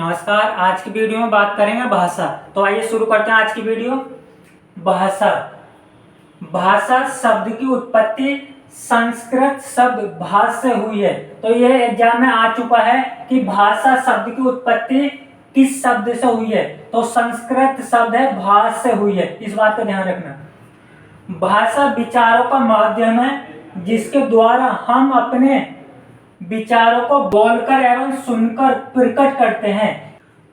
नमस्कार। आज की वीडियो में बात करेंगे भाषा। तो आइए शुरू करते हैं आज की वीडियो। भाषा। भाषा शब्द की उत्पत्ति संस्कृत शब्द भाष से हुई है। तो यह एग्जाम में आ चुका है कि भाषा शब्द की उत्पत्ति किस शब्द से हुई है। तो संस्कृत शब्द है भाष से हुई है, इस बात का ध्यान रखना। भाषा विचारों का माध्यम है जिसके द्वारा हम अपने विचारों को बोलकर एवं सुनकर प्रकट करते हैं।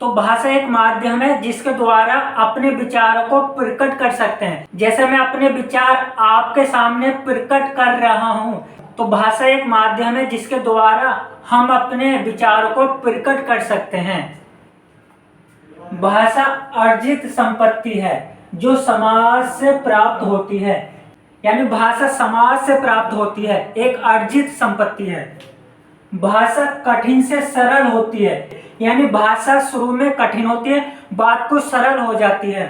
तो भाषा एक माध्यम है जिसके द्वारा अपने विचारों को प्रकट कर सकते हैं। जैसे मैं अपने विचार आपके सामने प्रकट कर रहा हूँ, तो भाषा एक माध्यम है जिसके द्वारा हम अपने विचारों को प्रकट कर सकते हैं। भाषा अर्जित संपत्ति है जो समाज से प्राप्त होती है, यानी भाषा समाज से प्राप्त होती है, एक अर्जित संपत्ति है। भाषा कठिन से सरल होती है, यानी भाषा शुरू में कठिन होती है, बात को सरल हो जाती है।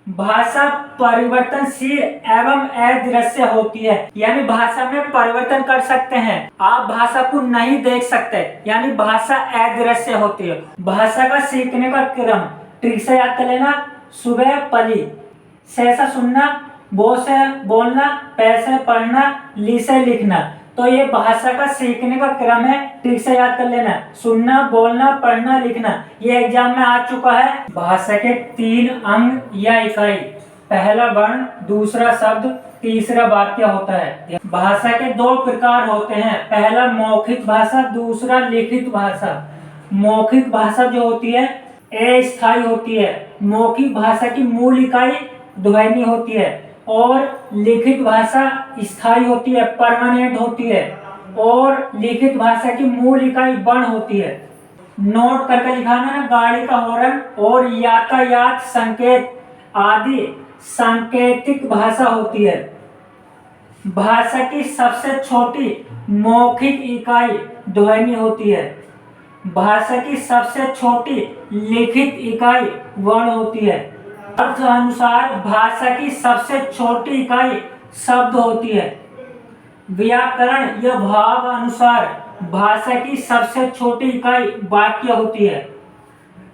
भाषा परिवर्तनशील एवं अदृश्य होती है, यानी भाषा में परिवर्तन कर सकते हैं, आप भाषा को नहीं देख सकते, यानी भाषा अदृश्य होती है। भाषा का सीखने का क्रम ट्रिक से याद कर लेना। सुबह पली, से सुनना, बो से बोलना, पै से पढ़ना, ली से लिखना। तो ये भाषा का सीखने का क्रम है, ठीक से याद कर लेना। सुनना, बोलना, पढ़ना, लिखना। ये एग्जाम में आ चुका है। भाषा के 3 अंग या इकाई, पहला वर्ण, दूसरा शब्द, तीसरा वाक्य होता है। भाषा के 2 प्रकार होते हैं, पहला मौखिक भाषा, दूसरा लिखित भाषा। मौखिक भाषा जो होती है अस्थायी होती है। मौखिक भाषा की मूल इकाई ध्वनि होती है और लिखित भाषा स्थायी होती है, परमानेंट होती है। और लिखित भाषा की मूल इकाई वर्ण होती है। नोट करके लिखाना ना, गाड़ी का हॉर्न और यातायात संकेत आदि सांकेतिक भाषा होती है। भाषा की सबसे छोटी मौखिक इकाई ध्वनि होती है। भाषा की सबसे छोटी लिखित इकाई वर्ण होती है। अर्थ अनुसार भाषा की सबसे छोटी इकाई शब्द होती है। व्याकरण या भाव अनुसार भाषा की सबसे छोटी इकाई वाक्य होती है।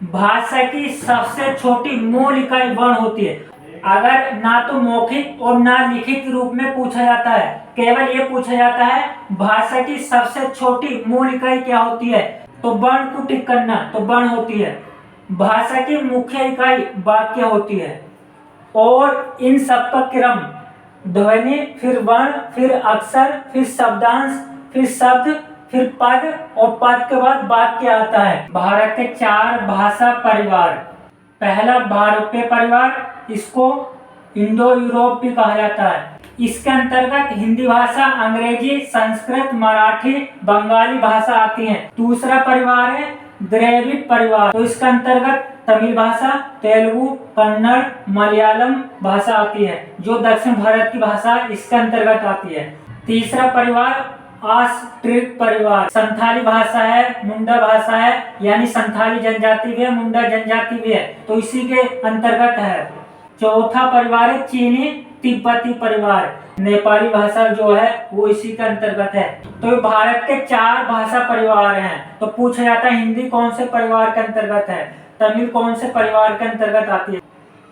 भाषा की सबसे छोटी मूल इकाई वर्ण होती है। अगर ना तो मौखिक और ना लिखित रूप में पूछा जाता है, केवल ये पूछा जाता है भाषा की सबसे छोटी मूल इकाई क्या होती है, तो वर्ण को टिक करना, तो वर्ण होती है। भाषा की मुख्य इकाई वाक्य होती है और इन सब का क्रम ध्वनि, फिर वर्ण, फिर अक्षर, फिर शब्दांश, फिर शब्द, फिर पद और पद के बाद वाक्य आता है। भारत के 4 भाषा परिवार। पहला भारतीय परिवार, इसको इंडो यूरोप भी कहा जाता है। इसके अंतर्गत हिंदी भाषा, अंग्रेजी, संस्कृत, मराठी, बंगाली भाषा आती है। दूसरा परिवार है द्रविड़ परिवार, तो इसके अंतर्गत तमिल भाषा, तेलुगु, कन्नड़, मलयालम भाषा आती है, जो दक्षिण भारत की भाषा इसके अंतर्गत आती है। तीसरा परिवार ऑस्ट्रिक परिवार, संथाली भाषा है, मुंडा भाषा है, यानी संथाली जनजाति भी है, मुंडा जनजाति भी है, तो इसी के अंतर्गत है। चौथा परिवार है चीनी तिब्बती परिवार, नेपाली भाषा जो है वो इसी के अंतर्गत है। तो भारत के 4 भाषा परिवार हैं। तो पूछा जाता है हिंदी कौन से परिवार के अंतर्गत है, तमिल कौन से परिवार के अंतर्गत आती है।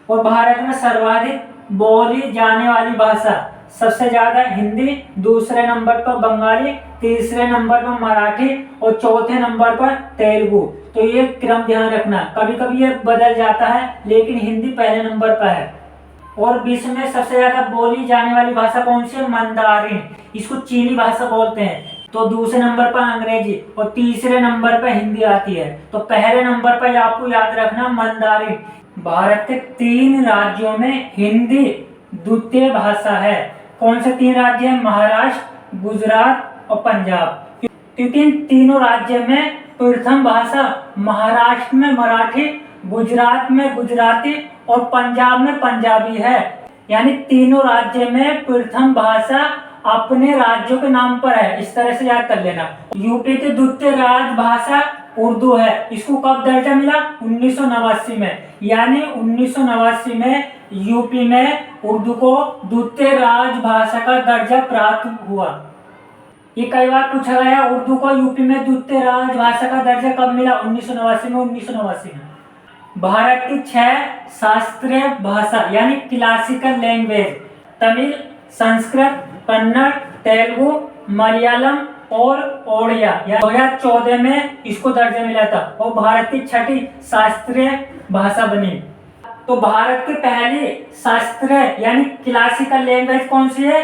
और भारत में सर्वाधिक बोली जाने वाली भाषा सबसे ज्यादा हिंदी, दूसरे नंबर पर बंगाली, तीसरे नंबर पर मराठी और चौथे नंबर पर तेलुगु। तो ये क्रम ध्यान रखना, कभी कभी ये बदल जाता है, लेकिन हिंदी पहले नंबर पर है। और विश्व में सबसे ज्यादा बोली जाने वाली भाषा कौन सी है, मंदारिन, इसको चीनी भाषा बोलते हैं। तो दूसरे नंबर पर अंग्रेजी और तीसरे नंबर पर हिंदी आती है। तो पहले नंबर पर आपको याद रखना मंदारिन। भारत के 3 राज्यों में हिंदी द्वितीय भाषा है। कौन से 3 राज्य हैं, महाराष्ट्र, गुजरात और पंजाब। क्योंकि इन तीनों राज्यों में प्रथम भाषा महाराष्ट्र में मराठी, गुजरात में गुजराती और पंजाब में पंजाबी है, यानी तीनों राज्य में प्रथम भाषा अपने राज्यों के नाम पर है। इस तरह से याद कर लेना। यूपी की द्वितीय राजभाषा उर्दू है। इसको कब दर्जा मिला, 1989 में, यानी 1989 में यूपी में उर्दू को द्वितीय राजभाषा का दर्जा प्राप्त हुआ। ये कई बार पूछा गया है, उर्दू को यूपी में द्वितीय राजभाषा का दर्जा कब मिला? 1989 में। 1989 में। भारत की 6 शास्त्रीय भाषा यानी क्लासिकल लैंग्वेज तमिल, संस्कृत, कन्नड़, तेलुगु, मलयालम और ओडिया, 2014 में इसको दर्जा मिला था और भारत की 6ठी शास्त्रीय भाषा बनी। तो भारत की पहली शास्त्रीय यानी क्लासिकल लैंग्वेज कौन सी है?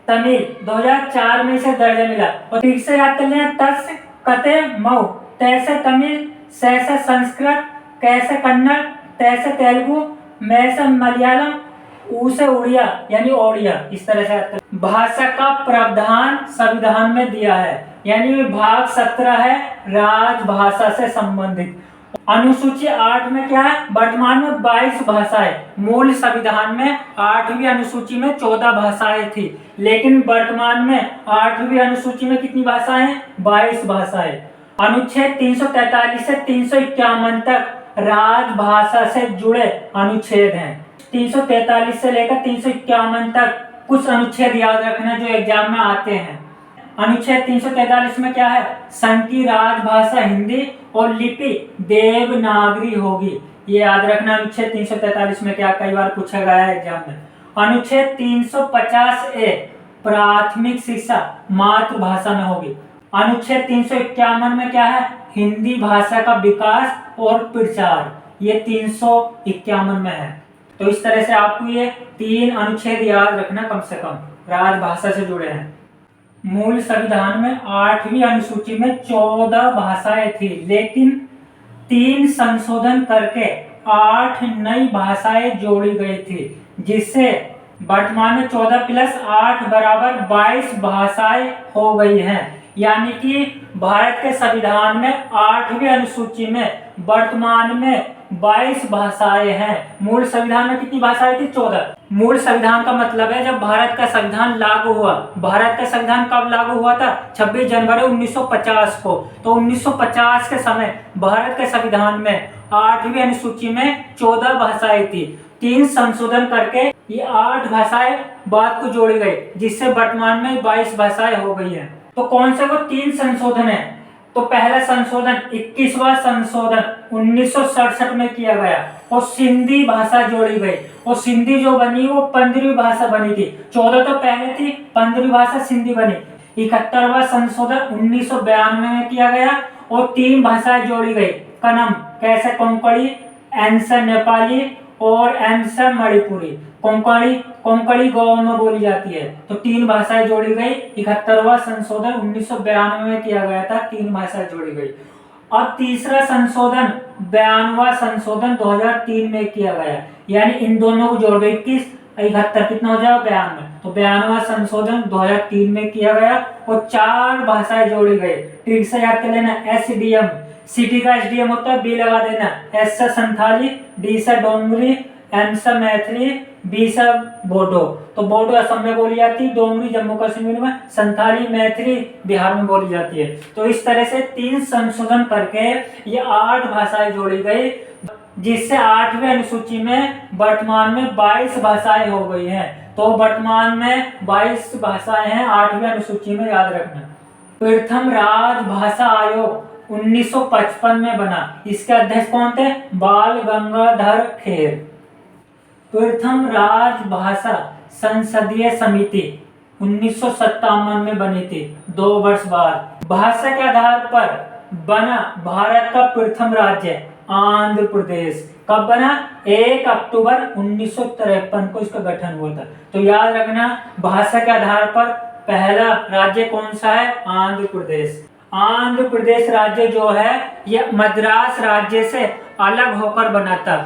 तमिल। 2004 में इसे दर्जा मिला। और ठीक से याद कर लें, तस कते मऊ, तैसे तमिल, सैसे संस्कृत, कैसे कन्नड़, तैसे तेलुगु, मैसे मलयालम, उसे उड़िया यानी ओडिया। इस तरह से भाषा का प्रावधान संविधान में दिया है, यानी विभाग 17 है राजभाषा से संबंधित। अनुसूची 8 में क्या है? वर्तमान में 22 भाषाएं। मूल संविधान में 8वीं अनुसूची में 14 भाषाएं थी, लेकिन वर्तमान में 8वीं अनुसूची में कितनी भाषाएं? 22 भाषाएं। अनुच्छेद 343 से 351 तक राजभाषा से जुड़े अनुच्छेद हैं। 343 से लेकर 351 तक कुछ अनुच्छेद याद रखना जो एग्जाम में आते हैं। अनुच्छेद 343 में क्या है? संघ की राजभाषा हिंदी और लिपि देवनागरी होगी। ये याद रखना अनुच्छेद 343 में क्या, कई बार पूछा गया है एग्जाम में। अनुच्छेद 350 प्राथमिक शिक्षा मातृभाषा में होगी। अनुच्छेद 351 में क्या है? हिंदी भाषा का विकास और प्रचार, ये 351 में है। तो इस तरह से आपको ये 3 अनुच्छेद याद रखना कम से कम, राजभाषा से जुड़े हैं। मूल संविधान में 8वीं अनुसूची में 14 भाषाएं थी, लेकिन 3 संशोधन करके 8 नई भाषाएं जोड़ी गई थी, जिससे वर्तमान में 14 + 8 = 22 भाषाएं हो गई हैं। यानी कि भारत के संविधान में 8वीं अनुसूची में वर्तमान में 22 भाषाएं हैं। मूल संविधान में कितनी भाषाएं थी? 14। मूल संविधान का मतलब है जब भारत का संविधान लागू हुआ। भारत का संविधान कब लागू हुआ था? 26 जनवरी 1950 को। तो 1950 के समय भारत के संविधान में 8वीं अनुसूची में 14 भाषाएं थी। 3 संशोधन करके ये 8 भाषाएं बाद को जोड़ी गई, जिससे वर्तमान में 22 भाषाएं हो गई है। तो कौन से वो 3 संशोधन है? तो पहला संशोधन 21वां संशोधन 1967 में किया गया और सिंधी भाषा जोड़ी गई, और सिंधी जो बनी वो 15वीं भाषा बनी थी। 14 तो पहले थी, 15वीं भाषा सिंधी बनी। 71वां संशोधन 1992 में किया गया और 3 भाषाएं जोड़ी गई, कनम, कैसे कोंकणी, एनसा नेपाली और एनसा मणिपुरी। कोंकणी गाँव में बोली जाती है। तो 3 भाषाएं जोड़ी गई। 71वां संशोधन 1992 में किया गया था, 3 भाषाएं जोड़ी गई। और तीसरा संशोधन 92वां संशोधन 2003 में किया गया, यानी इन दोनों को जोड़ गई। 71 कितना हो जाएगा? 92। तो 92वां संशोधन 2003 में किया गया और 4 भाषाएं जोड़ी गई। ठीक से याद कर लेना। SDM, सिटी का SDM होता है, B लगा देना। S से संथाली, D से डोंगरी, M से मैथिली, B से बोडो। तो बोडो असम में बोली जाती है, डोंगरी जम्मू कश्मीर में, संथाली मैथिली बिहार में बोली जाती है। तो इस तरह से 3 संशोधन करके ये 8 भाषाएं जोड़ी गई, जिससे 8वीं अनुसूची में वर्तमान में 22 भाषाएं हो गई हैं। तो वर्तमान में 22 भाषाएं हैं 8वीं अनुसूची में, याद रखना। प्रथम राजभाषा आयोग 1955 में बना। इसके अध्यक्ष कौन थे? बाल गंगाधर खेर। प्रथम राजभाषा संसदीय समिति 1957 में बनी थी, 2 वर्ष बाद। भाषा के आधार पर बना भारत का प्रथम राज्य आंध्र प्रदेश। कब बना? 1 अक्टूबर 1953 को इसका गठन हुआ था। तो याद रखना, भाषा के आधार पर पहला राज्य कौन सा है? आंध्र प्रदेश। आंध्र प्रदेश राज्य जो है ये मद्रास राज्य से अलग होकर बना था।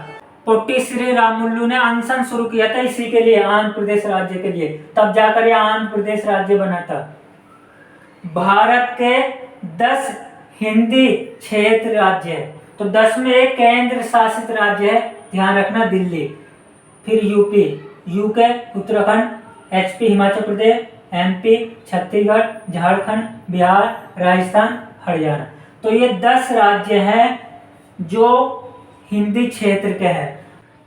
पोट्टी श्री रामुलु ने अनशन शुरू किया था इसी के लिए, आंध्र प्रदेश राज्य के लिए, तब जाकर ये आंध्र प्रदेश राज्य बना था। भारत के 10 हिंदी क्षेत्र राज्य है, तो 10 में एक केंद्र शासित राज्य है, ध्यान रखना, दिल्ली। फिर UP, UK Uttarakhand, HP Himachal Pradesh, MP Chhattisgarh, Jharkhand, Bihar, Rajasthan, Haryana. तो ये 10 राज्य हैं जो हिंदी क्षेत्र के हैं।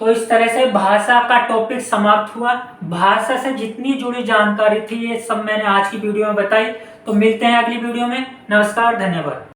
तो इस तरह से भाषा का टॉपिक समाप्त हुआ। भाषा से जितनी जुड़ी जानकारी थी ये सब मैंने आज की वीडियो में बताई। तो मिलते हैं अगली वीडियो में। नमस्कार, धन्यवाद।